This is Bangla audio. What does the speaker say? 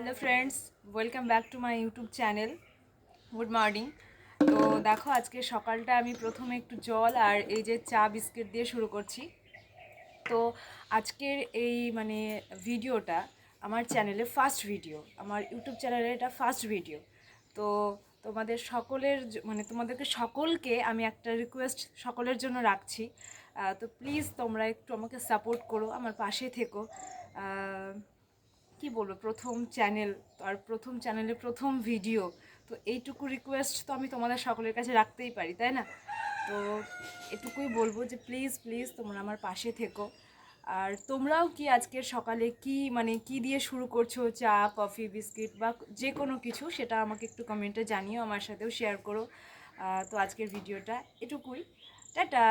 Hello friends, welcome back to my YouTube channel. Good morning. তো দেখো, আজকে সকালটা আমি প্রথমে একটু জল আর এই যে চা বিস্কিট দিয়ে শুরু করছি। তো আজকের এই ভিডিওটা আমার চ্যানেলে ফার্স্ট ভিডিও, আমার ইউটিউব চ্যানেলে এটা ফার্স্ট ভিডিও। তো তোমাদের সকলের তোমাদেরকে সকলকে আমি একটা রিকোয়েস্ট সকলের জন্য রাখছি। তো প্লিজ তোমরা একটু আমাকে সাপোর্ট করো, আমার পাশে থেকো। কি বলবো, প্রথম চ্যানেল, আর প্রথম চ্যানেলে প্রথম ভিডিও, তো এইটুকু রিকোয়েস্ট তো আমি তোমাদের সকলের কাছে রাখতেই পারি, তাই না? তো এটুকুই বলবো যে প্লিজ প্লিজ তোমরা আমার পাশে থেকো। আর তোমরাও কি আজকের সকালে কি দিয়ে শুরু করছো, চা, কফি, বিস্কিট বা যে কোনো কিছু, সেটা আমাকে একটু কমেন্টে জানিও, আমার সাথেও শেয়ার করো। তো আজকের ভিডিওটা এটুকুই। টাটা।